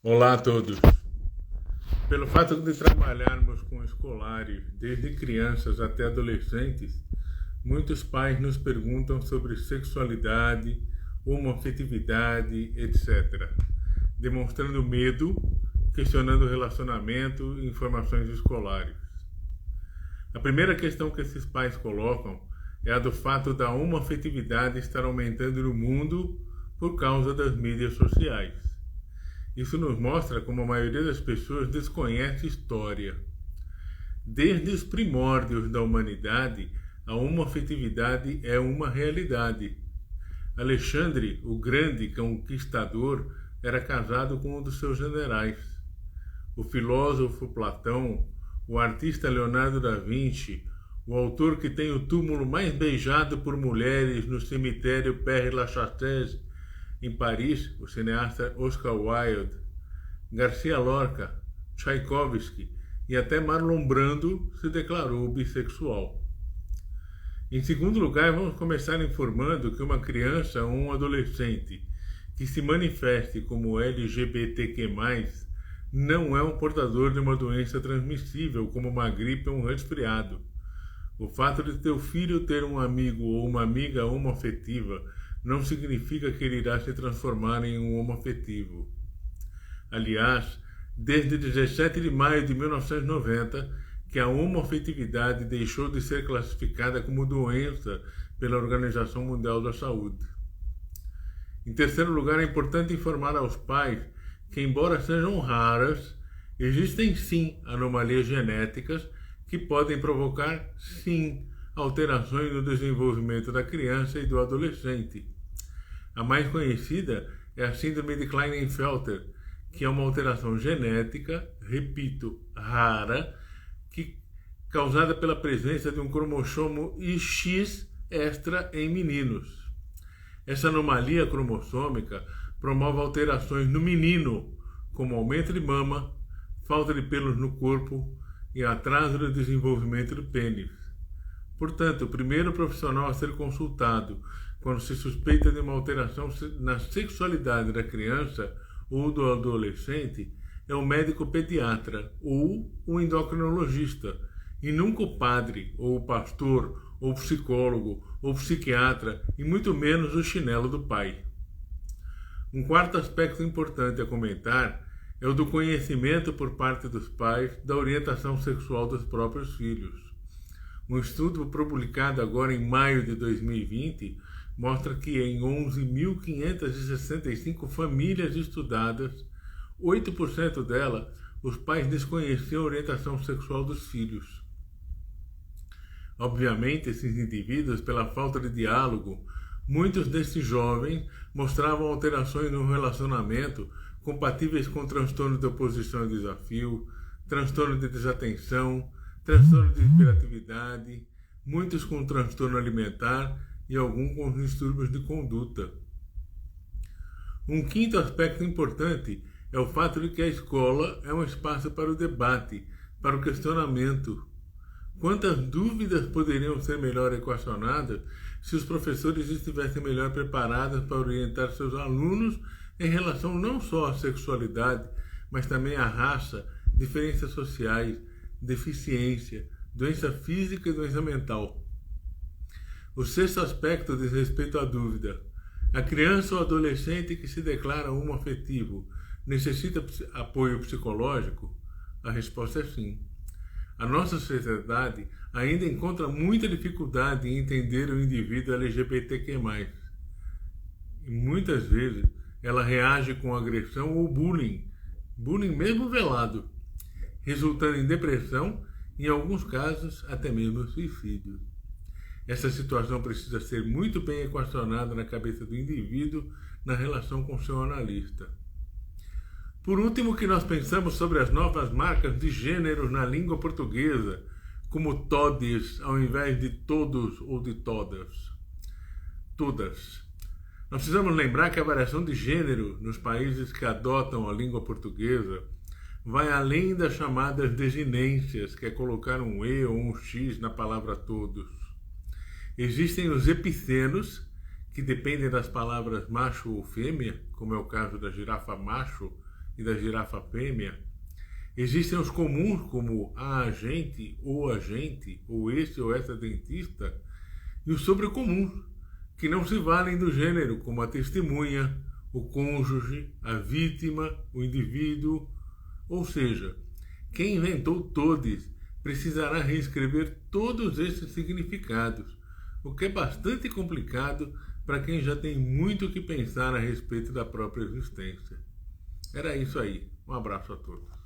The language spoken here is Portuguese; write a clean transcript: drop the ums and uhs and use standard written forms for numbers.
Olá a todos. Pelo fato de trabalharmos com escolares desde crianças até adolescentes, muitos pais nos perguntam sobre sexualidade, homoafetividade, etc., demonstrando medo, questionando o relacionamento e informações escolares. A primeira questão que esses pais colocam é a do fato da homoafetividade estar aumentando no mundo por causa das mídias sociais. Isso nos mostra como a maioria das pessoas desconhece história. Desde os primórdios da humanidade, a homoafetividade é uma realidade. Alexandre, o grande conquistador, era casado com um dos seus generais. O filósofo Platão, o artista Leonardo da Vinci, o autor que tem o túmulo mais beijado por mulheres no cemitério Père-Lachaise, em Paris, o cineasta Oscar Wilde, Garcia Lorca, Tchaikovsky e até Marlon Brando se declarou bissexual. Em segundo lugar, vamos começar informando que uma criança ou um adolescente que se manifeste como LGBTQ+, não é um portador de uma doença transmissível como uma gripe ou um resfriado. O fato de teu filho ter um amigo ou uma amiga homoafetiva não significa que ele irá se transformar em um homoafetivo. Aliás, desde 17 de maio de 1990, que a homoafetividade deixou de ser classificada como doença pela Organização Mundial da Saúde. Em terceiro lugar, é importante informar aos pais que, embora sejam raras, existem sim anomalias genéticas que podem provocar, sim, alterações no desenvolvimento da criança e do adolescente. A mais conhecida é a síndrome de Klinefelter, que é uma alteração genética, repito, rara, causada pela presença de um cromossomo X extra em meninos. Essa anomalia cromossômica promove alterações no menino, como aumento de mama, falta de pelos no corpo e atraso do desenvolvimento do pênis. Portanto, o primeiro profissional a ser consultado quando se suspeita de uma alteração na sexualidade da criança ou do adolescente é o médico pediatra ou o endocrinologista, e nunca o padre, ou o pastor, ou o psicólogo, ou o psiquiatra, e muito menos o chinelo do pai. Um quarto aspecto importante a comentar é o do conhecimento por parte dos pais da orientação sexual dos próprios filhos. Um estudo publicado agora em maio de 2020 mostra que em 11.565 famílias estudadas, 8% delas, os pais desconheciam a orientação sexual dos filhos. Obviamente, esses indivíduos, pela falta de diálogo, muitos desses jovens mostravam alterações no relacionamento compatíveis com transtorno de oposição e desafio, transtorno de desatenção, transtorno de hiperatividade, muitos com transtorno alimentar e alguns com distúrbios de conduta. Um quinto aspecto importante é o fato de que a escola é um espaço para o debate, para o questionamento. Quantas dúvidas poderiam ser melhor equacionadas se os professores estivessem melhor preparados para orientar seus alunos em relação não só à sexualidade, mas também à raça, diferenças sociais, deficiência, doença física e doença mental. O sexto aspecto diz respeito à dúvida. A criança ou adolescente que se declara homoafetivo necessita apoio psicológico? A resposta é sim. A nossa sociedade ainda encontra muita dificuldade em entender o indivíduo LGBTQ+. E muitas vezes ela reage com agressão ou bullying mesmo velado, resultando em depressão e, em alguns casos, até mesmo suicídio. Essa situação precisa ser muito bem equacionada na cabeça do indivíduo na relação com seu analista. Por último, o que nós pensamos sobre as novas marcas de gêneros na língua portuguesa, como todes ao invés de todos ou de todas. Nós precisamos lembrar que a variação de gênero nos países que adotam a língua portuguesa vai além das chamadas desinências, que é colocar um E ou um X na palavra todos. Existem os epicenos, que dependem das palavras macho ou fêmea, como é o caso da girafa macho e da girafa fêmea, existem os comuns como a agente, ou esse ou essa dentista, e os sobrecomuns, que não se valem do gênero, como a testemunha, o cônjuge, a vítima, o indivíduo. Ou seja, quem inventou todes precisará reescrever todos esses significados, o que é bastante complicado para quem já tem muito o que pensar a respeito da própria existência. Era isso aí. Um abraço a todos.